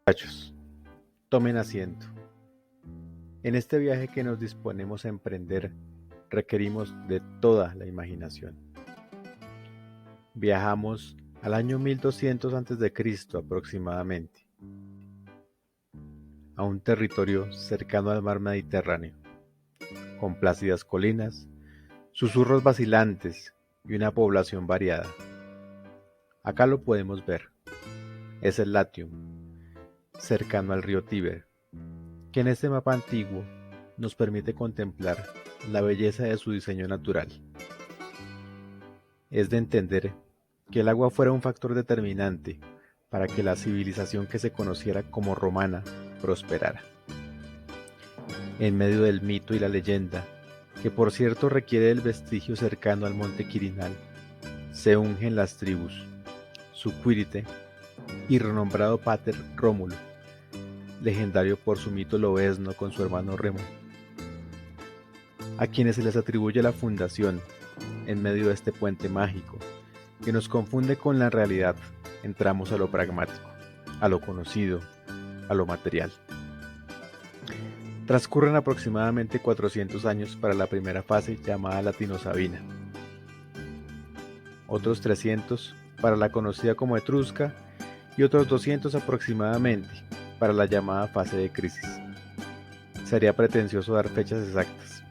Muchachos, tomen asiento. En este viaje que nos disponemos a emprender, requerimos de toda la imaginación. Viajamos al año 1200 a.C. aproximadamente, a un territorio cercano al mar Mediterráneo, con plácidas colinas, susurros vacilantes y una población variada. Acá lo podemos ver. Es el Latium, cercano al río Tíber, que en este mapa antiguo nos permite contemplar la belleza de su diseño natural. Es de entender que el agua fuera un factor determinante para que la civilización que se conociera como romana prosperara. En medio del mito y la leyenda, que por cierto requiere del vestigio cercano al monte Quirinal, se ungen las tribus, su Quirite y renombrado Pater Rómulo, legendario por su mito lobezno con su hermano Remo, a quienes se les atribuye la fundación en medio de este puente mágico que nos confunde con la realidad. Entramos a lo pragmático, a lo conocido, a lo material. Transcurren aproximadamente 400 años para la primera fase llamada Latino-Sabina, otros 300 para la conocida como Etrusca y otros 200 aproximadamente para la llamada fase de crisis. Sería pretencioso dar fechas exactas.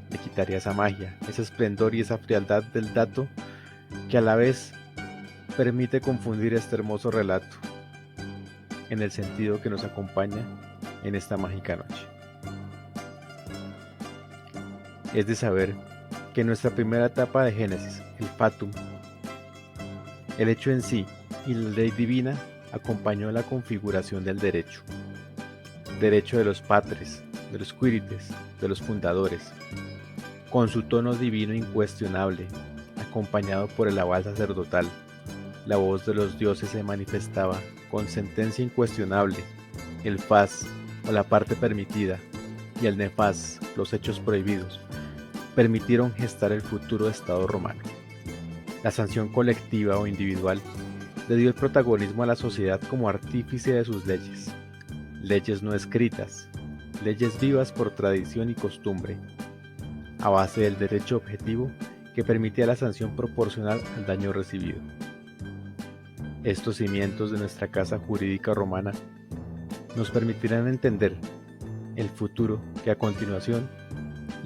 Le quitaría esa magia, ese esplendor y esa frialdad del dato que a la vez permite confundir este hermoso relato en el sentido que nos acompaña en esta mágica noche. Es de saber que en nuestra primera etapa de Génesis, el Fatum, el hecho en sí y la ley divina acompañó la configuración del derecho de los patres, de los quirites, de los fundadores, con su tono divino incuestionable, acompañado por el aval sacerdotal. La voz de los dioses se manifestaba con sentencia incuestionable, el faz o la parte permitida y el nefaz, los hechos prohibidos, permitieron gestar el futuro Estado romano. La sanción colectiva o individual le dio el protagonismo a la sociedad como artífice de sus leyes, leyes no escritas, leyes vivas por tradición y costumbre, a base del derecho objetivo que permitía la sanción proporcional al daño recibido. Estos cimientos de nuestra casa jurídica romana nos permitirán entender el futuro que a continuación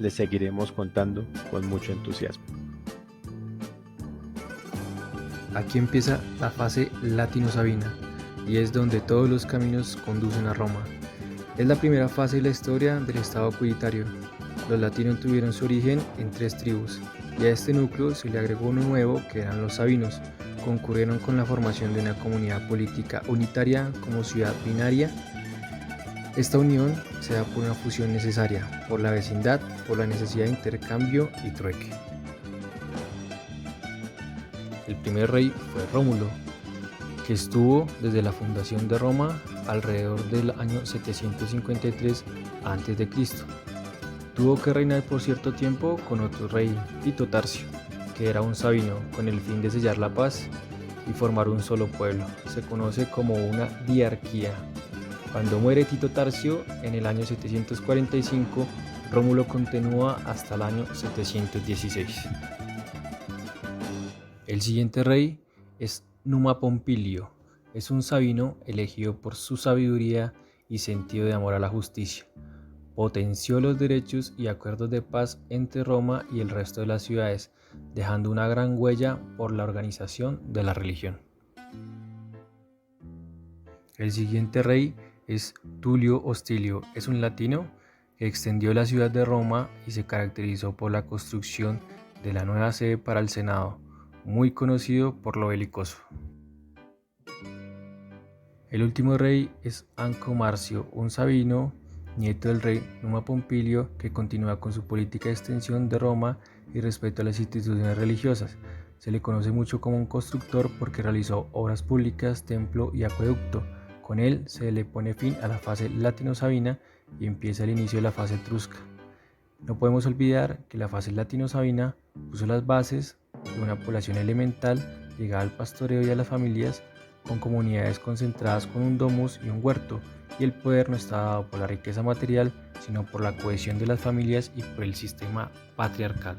les seguiremos contando con mucho entusiasmo. Aquí empieza la fase latino-sabina y es donde todos los caminos conducen a Roma. Es la primera fase de la historia del estado quiritario. Los latinos tuvieron su origen en 3 tribus y a este núcleo se le agregó uno nuevo que eran los sabinos. Concurrieron con la formación de una comunidad política unitaria como ciudad binaria. Esta unión se da por una fusión necesaria, por la vecindad, por la necesidad de intercambio y trueque. El primer rey fue Rómulo, que estuvo desde la fundación de Roma alrededor del año 753 a.C. Tuvo que reinar por cierto tiempo con otro rey, Tito Tarcio, que era un sabino, con el fin de sellar la paz y formar un solo pueblo. Se conoce como una diarquía. Cuando muere Tito Tarcio en el año 745, Rómulo continúa hasta el año 716. El siguiente rey es Numa Pompilio. Es un sabino elegido por su sabiduría y sentido de amor a la justicia. Potenció los derechos y acuerdos de paz entre Roma y el resto de las ciudades, dejando una gran huella por la organización de la religión. El siguiente rey es Tulio Hostilio. Es un latino que extendió la ciudad de Roma y se caracterizó por la construcción de la nueva sede para el Senado, muy conocido por lo belicoso. El último rey es Anco Marcio, un sabino, nieto del rey Numa Pompilio, que continúa con su política de extensión de Roma y respeto a las instituciones religiosas. Se le conoce mucho como un constructor porque realizó obras públicas, templo y acueducto. Con él se le pone fin a la fase latino-sabina y empieza el inicio de la fase etrusca. No podemos olvidar que la fase latino-sabina puso las bases de una población elemental ligada al pastoreo y a las familias con comunidades concentradas con un domus y un huerto, y el poder no estaba dado por la riqueza material, sino por la cohesión de las familias y por el sistema patriarcal.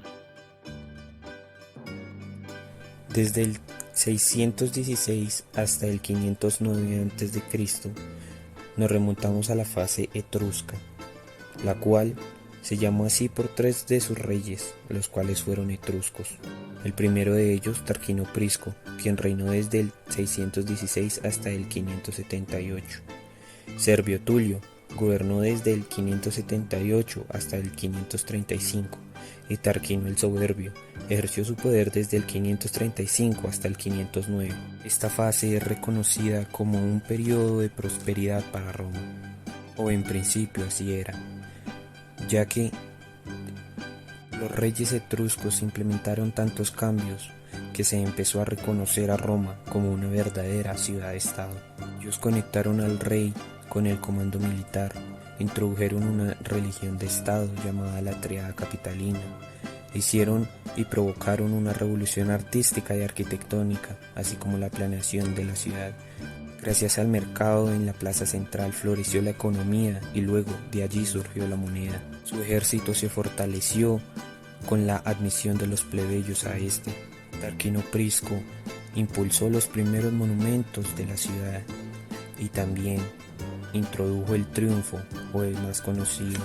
Desde el 616 hasta el 509 a.C., nos remontamos a la fase etrusca, la cual se llamó así por tres de sus reyes, los cuales fueron etruscos. El primero de ellos, Tarquino Prisco, quien reinó desde el 616 hasta el 578. Servio Tulio gobernó desde el 578 hasta el 535, y Tarquino el Soberbio ejerció su poder desde el 535 hasta el 509. Esta fase es reconocida como un periodo de prosperidad para Roma, o en principio así era, ya que los reyes etruscos implementaron tantos cambios que se empezó a reconocer a Roma como una verdadera ciudad-estado. Ellos conectaron al rey con el comando militar, introdujeron una religión de estado llamada la Tríada Capitalina, hicieron y provocaron una revolución artística y arquitectónica, así como la planeación de la ciudad. Gracias al mercado en la plaza central floreció la economía y luego de allí surgió la moneda. Su ejército se fortaleció con la admisión de los plebeyos a este. Tarquino Prisco impulsó los primeros monumentos de la ciudad y también introdujo el triunfo, o el más conocido,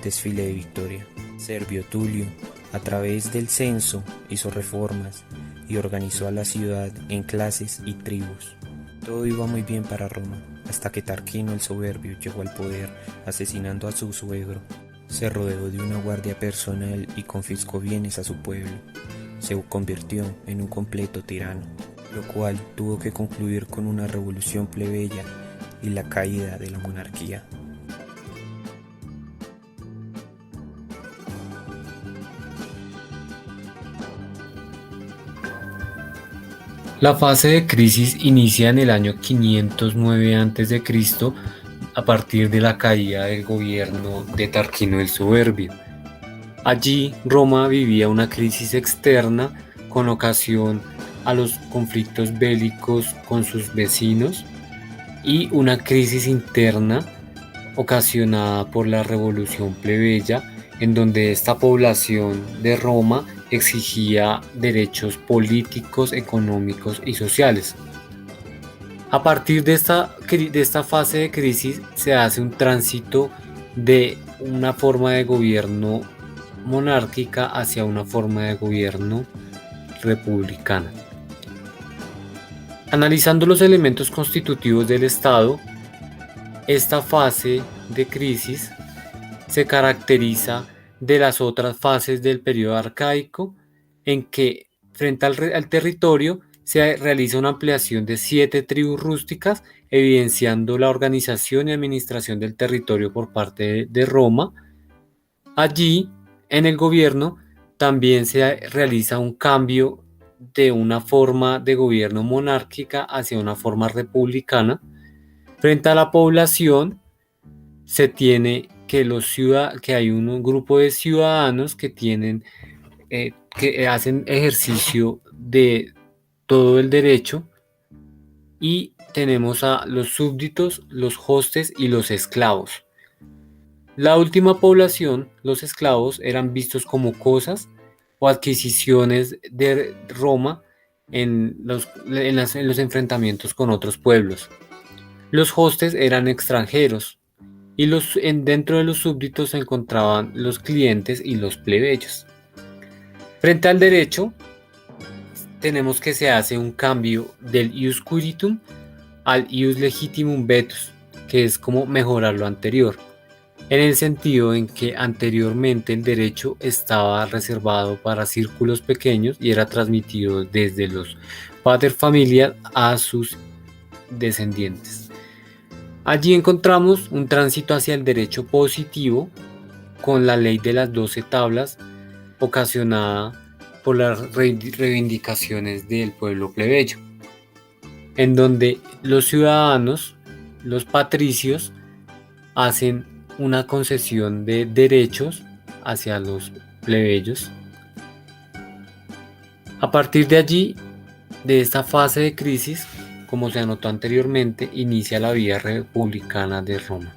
desfile de victoria. Servio Tulio, a través del censo, hizo reformas y organizó a la ciudad en clases y tribus. Todo iba muy bien para Roma, hasta que Tarquino el Soberbio llegó al poder asesinando a su suegro. Se rodeó de una guardia personal y confiscó bienes a su pueblo. Se convirtió en un completo tirano, lo cual tuvo que concluir con una revolución plebeya y la caída de la monarquía. La fase de crisis inicia en el año 509 a.C. a partir de la caída del gobierno de Tarquino el Soberbio. Allí Roma vivía una crisis externa con ocasión a los conflictos bélicos con sus vecinos y una crisis interna ocasionada por la revolución plebeya, en donde esta población de Roma exigía derechos políticos, económicos y sociales. A partir de esta fase de crisis se hace un tránsito de una forma de gobierno monárquica hacia una forma de gobierno republicana. Analizando los elementos constitutivos del Estado, esta fase de crisis se caracteriza de las otras fases del periodo arcaico, en que frente al territorio se realiza una ampliación de 7 tribus rústicas, evidenciando la organización y administración del territorio por parte de Roma. Allí, en el gobierno, también se realiza un cambio de una forma de gobierno monárquica hacia una forma republicana. Frente a la población, se tiene que hay un grupo de ciudadanos que hacen ejercicio de todo el derecho, y tenemos a los súbditos, los hostes y los esclavos. La última población, los esclavos, eran vistos como cosas o adquisiciones de Roma en los enfrentamientos con otros pueblos. Los hostes eran extranjeros, y dentro de los súbditos se encontraban los clientes y los plebeyos. Frente al derecho, tenemos que se hace un cambio del ius curitum al ius legitimum vetus, que es como mejorar lo anterior, en el sentido en que anteriormente el derecho estaba reservado para círculos pequeños y era transmitido desde los pater familias a sus descendientes. Allí encontramos un tránsito hacia el derecho positivo con la ley de las 12 tablas, ocasionada por las reivindicaciones del pueblo plebeyo, en donde los ciudadanos, los patricios, hacen una concesión de derechos hacia los plebeyos. A partir de allí, de esta fase de crisis, como se anotó anteriormente, inicia la vida republicana de Roma.